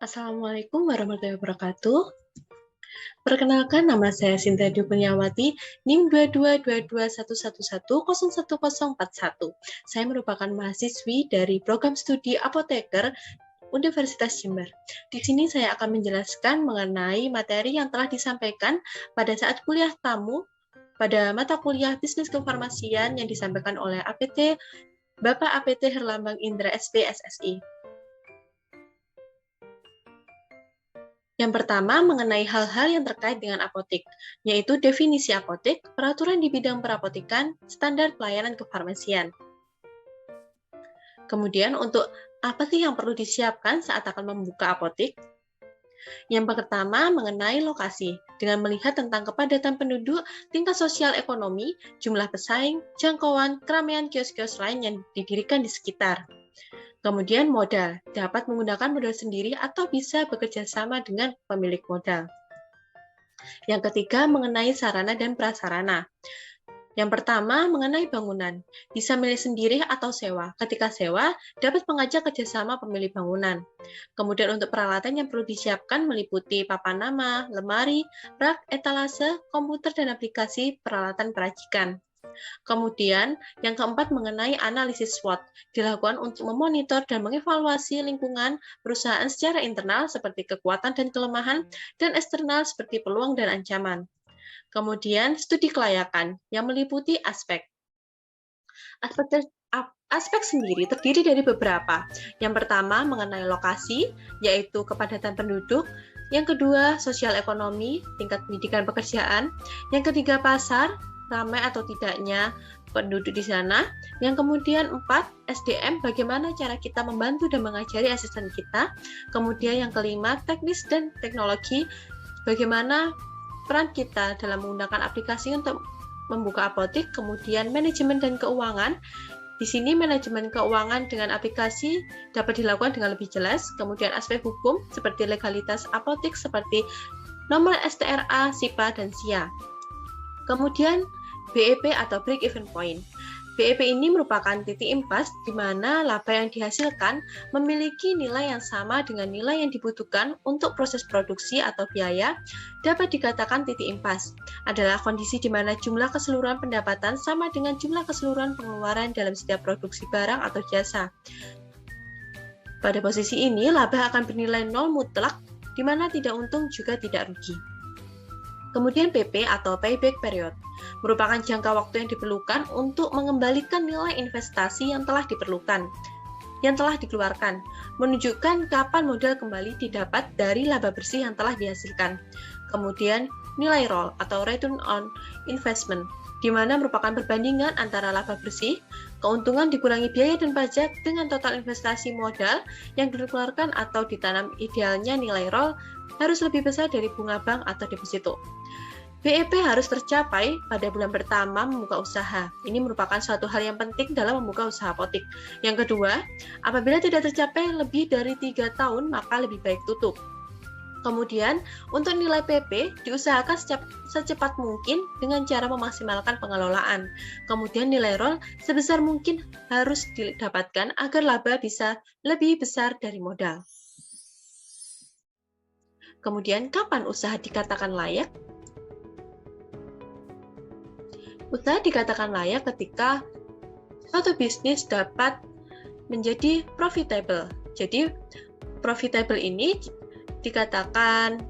Assalamualaikum warahmatullahi wabarakatuh. Perkenalkan, nama saya Sinta Dukunyawati, NIM 222211101041. Saya merupakan mahasiswi dari program studi apoteker Universitas Jember. Di sini saya akan menjelaskan mengenai materi yang telah disampaikan pada saat kuliah tamu pada mata kuliah Bisnis Kefarmasian yang disampaikan oleh APT Bapak APT Herlambang Indra SP SSI. Yang pertama, mengenai hal-hal yang terkait dengan apotek, yaitu definisi apotek, peraturan di bidang perapotekan, standar pelayanan kefarmasian. Kemudian, untuk apa sih yang perlu disiapkan saat akan membuka apotek? Yang pertama, mengenai lokasi, dengan melihat tentang kepadatan penduduk, tingkat sosial ekonomi, jumlah pesaing, jangkauan, keramaian kios-kios lain yang didirikan di sekitar. Kemudian modal, dapat menggunakan modal sendiri atau bisa bekerja sama dengan pemilik modal. Yang ketiga, mengenai sarana dan prasarana. Yang pertama, mengenai bangunan. Bisa milih sendiri atau sewa. Ketika sewa, dapat mengajak kerjasama pemilik bangunan. Kemudian untuk peralatan yang perlu disiapkan meliputi papan nama, lemari, rak, etalase, komputer, dan aplikasi peralatan peracikan. Kemudian, yang keempat mengenai analisis SWOT, dilakukan untuk memonitor dan mengevaluasi lingkungan perusahaan secara internal seperti kekuatan dan kelemahan, dan eksternal seperti peluang dan ancaman. Kemudian, studi kelayakan, yang meliputi Aspek sendiri terdiri dari beberapa. Yang pertama, mengenai lokasi, yaitu kepadatan penduduk. Yang kedua, sosial ekonomi, tingkat pendidikan pekerjaan. Yang ketiga, pasar, ramai atau tidaknya penduduk di sana. Yang kemudian 4, SDM, bagaimana cara kita membantu dan mengajari asisten kita. Kemudian yang kelima, teknis dan teknologi, bagaimana peran kita dalam menggunakan aplikasi untuk membuka apotek. Kemudian manajemen dan keuangan. Di sini manajemen keuangan dengan aplikasi dapat dilakukan dengan lebih jelas. Kemudian aspek hukum seperti legalitas apotek seperti nomor STRA, SIPA, dan SIA. Kemudian BEP atau break even point. BEP ini merupakan titik impas di mana laba yang dihasilkan memiliki nilai yang sama dengan nilai yang dibutuhkan untuk proses produksi atau biaya. Dapat dikatakan titik impas adalah kondisi di mana jumlah keseluruhan pendapatan sama dengan jumlah keseluruhan pengeluaran dalam setiap produksi barang atau jasa. Pada posisi ini, laba akan bernilai 0 mutlak, di mana tidak untung juga tidak rugi. Kemudian PP atau payback period merupakan jangka waktu yang diperlukan untuk mengembalikan nilai investasi yang telah dikeluarkan, menunjukkan kapan modal kembali didapat dari laba bersih yang telah dihasilkan. Kemudian nilai ROI atau return on investment, di mana merupakan perbandingan antara laba bersih, keuntungan dikurangi biaya dan pajak dengan total investasi modal yang dikeluarkan atau ditanam. Idealnya nilai ROI harus lebih besar dari bunga bank atau deposito. BEP harus tercapai pada bulan pertama membuka usaha. Ini merupakan suatu hal yang penting dalam membuka usaha apotek. Yang kedua, apabila tidak tercapai lebih dari 3 tahun, maka lebih baik tutup. Kemudian, untuk nilai PP diusahakan secepat mungkin dengan cara memaksimalkan pengelolaan. Kemudian nilai ROI sebesar mungkin harus didapatkan agar laba bisa lebih besar dari modal. Kemudian, kapan usaha dikatakan layak? Usaha dikatakan layak ketika suatu bisnis dapat menjadi profitable. Jadi, profitable ini dikatakan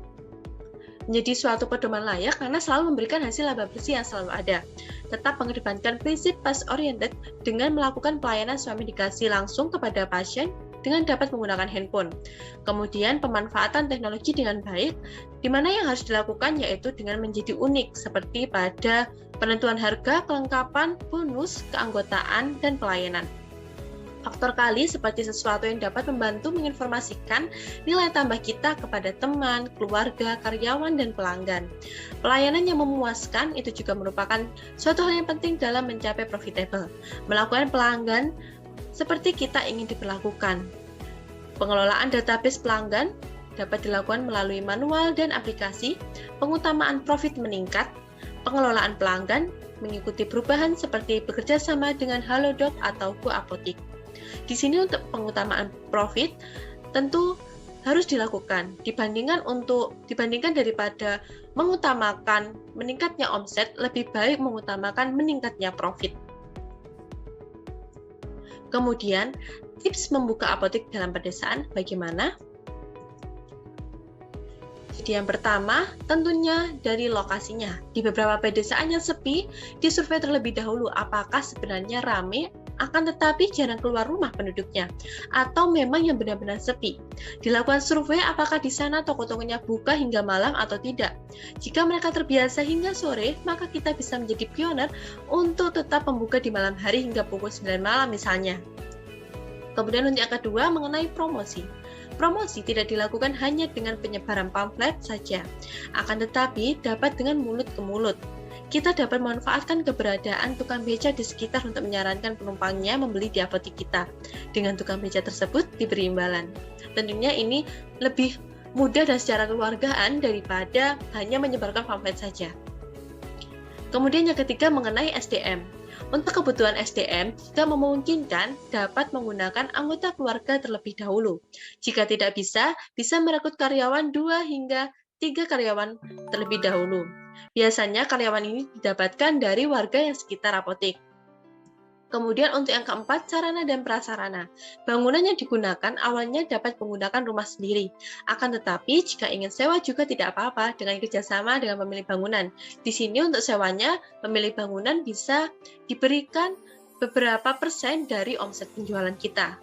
menjadi suatu pedoman layak karena selalu memberikan hasil laba bersih yang selalu ada. Tetap mengedepankan prinsip patient-oriented dengan melakukan pelayanan swab-medikasi langsung kepada pasien dengan dapat menggunakan handphone. Kemudian pemanfaatan teknologi dengan baik, di mana yang harus dilakukan yaitu dengan menjadi unik, seperti pada penentuan harga, kelengkapan, bonus, keanggotaan, dan pelayanan. Faktor kali seperti sesuatu yang dapat membantu menginformasikan nilai tambah kita kepada teman, keluarga, karyawan, dan pelanggan. Pelayanan yang memuaskan itu juga merupakan suatu hal yang penting dalam mencapai profitable. Melakukan pelanggan seperti kita ingin diperlakukan. Pengelolaan database pelanggan dapat dilakukan melalui manual dan aplikasi. Pengutamaan profit meningkat. Pengelolaan pelanggan mengikuti perubahan seperti bekerja sama dengan Halodoc atau Go Apotik. Di sini untuk pengutamaan profit, tentu harus dilakukan dibandingkan daripada mengutamakan meningkatnya omset, lebih baik mengutamakan meningkatnya profit. Kemudian, tips membuka apotek dalam pedesaan bagaimana? Jadi yang pertama, tentunya dari lokasinya. Di beberapa pedesaan yang sepi, disurvei terlebih dahulu apakah sebenarnya ramai akan tetapi jarang keluar rumah penduduknya, atau memang yang benar-benar sepi. Dilakukan survei apakah di sana toko-tokonya buka hingga malam atau tidak. Jika mereka terbiasa hingga sore, maka kita bisa menjadi pioner untuk tetap membuka di malam hari hingga pukul 9 malam misalnya. Kemudian untuk yang kedua, mengenai promosi. Promosi tidak dilakukan hanya dengan penyebaran pamflet saja, akan tetapi dapat dengan mulut ke mulut. Kita dapat memanfaatkan keberadaan tukang beca di sekitar untuk menyarankan penumpangnya membeli di apotek kita. Dengan tukang beca tersebut diberi imbalan. Tentunya ini lebih mudah dan secara keluargaan daripada hanya menyebarkan pamflet saja. Kemudian yang ketiga mengenai SDM. Untuk kebutuhan SDM, jika memungkinkan, dapat menggunakan anggota keluarga terlebih dahulu. Jika tidak bisa merekrut karyawan 2 hingga 3 karyawan terlebih dahulu. Biasanya karyawan ini didapatkan dari warga yang sekitar apotek. Kemudian untuk yang keempat, sarana dan prasarana. Bangunan yang digunakan awalnya dapat menggunakan rumah sendiri. Akan tetapi, jika ingin sewa juga tidak apa-apa dengan kerjasama dengan pemilik bangunan. Di sini untuk sewanya, pemilik bangunan bisa diberikan beberapa persen dari omset penjualan kita.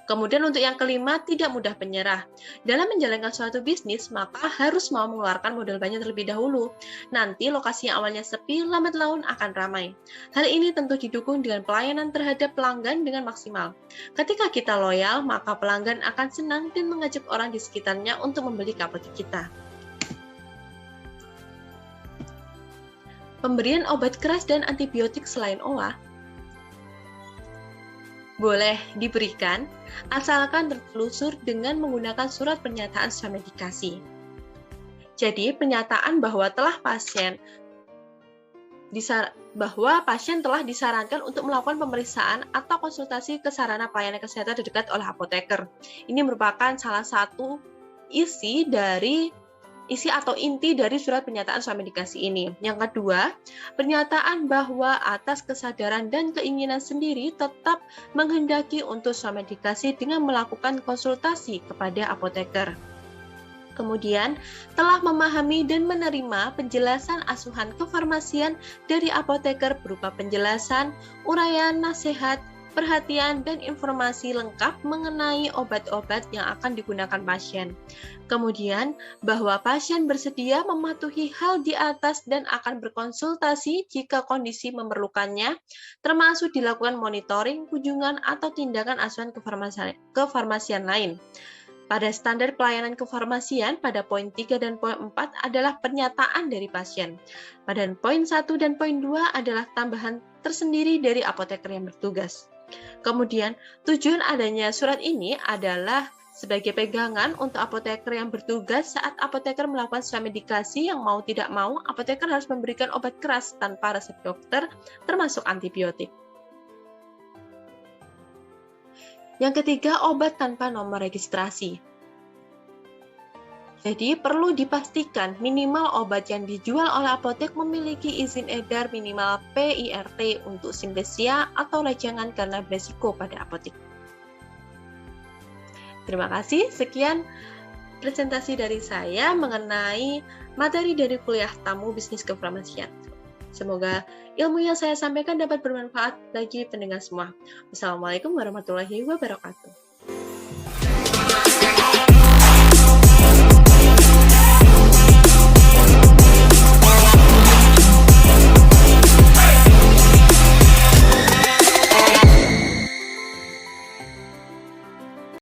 Kemudian untuk yang kelima, tidak mudah menyerah. Dalam menjalankan suatu bisnis, maka harus mau mengeluarkan modal banyak terlebih dahulu. Nanti lokasi yang awalnya sepi, lambat laun akan ramai. Hal ini tentu didukung dengan pelayanan terhadap pelanggan dengan maksimal. Ketika kita loyal, maka pelanggan akan senang dan mengajak orang di sekitarnya untuk membeli ke apotek kita. Pemberian obat keras dan antibiotik selain OA boleh diberikan asalkan tertelusur dengan menggunakan surat pernyataan swamedikasi. Jadi, pernyataan bahwa pasien telah disarankan untuk melakukan pemeriksaan atau konsultasi ke sarana pelayanan kesehatan terdekat oleh apoteker. Ini merupakan salah satu isi atau inti dari surat pernyataan swamedikasi ini. Yang kedua, pernyataan bahwa atas kesadaran dan keinginan sendiri tetap menghendaki untuk swamedikasi dengan melakukan konsultasi kepada apoteker. Kemudian, telah memahami dan menerima penjelasan asuhan kefarmasian dari apoteker berupa penjelasan, uraian, nasihat, perhatian, dan informasi lengkap mengenai obat-obat yang akan digunakan pasien. Kemudian, bahwa pasien bersedia mematuhi hal di atas dan akan berkonsultasi jika kondisi memerlukannya, termasuk dilakukan monitoring, kunjungan, atau tindakan asuhan kefarmasian lain. Pada standar pelayanan kefarmasian, pada poin 3 dan poin 4 adalah pernyataan dari pasien. Pada poin 1 dan poin 2 adalah tambahan tersendiri dari apoteker yang bertugas. Kemudian, tujuan adanya surat ini adalah sebagai pegangan untuk apoteker yang bertugas saat apoteker melakukan swamedikasi yang mau tidak mau, apoteker harus memberikan obat keras tanpa resep dokter, termasuk antibiotik. Yang ketiga, obat tanpa nomor registrasi. Jadi, perlu dipastikan minimal obat yang dijual oleh apotek memiliki izin edar minimal PIRT untuk sintesia atau rajangan karena beresiko pada apotek. Terima kasih, sekian presentasi dari saya mengenai materi dari kuliah tamu bisnis kefarmasian. Semoga ilmu yang saya sampaikan dapat bermanfaat bagi pendengar semua. Wassalamualaikum warahmatullahi wabarakatuh.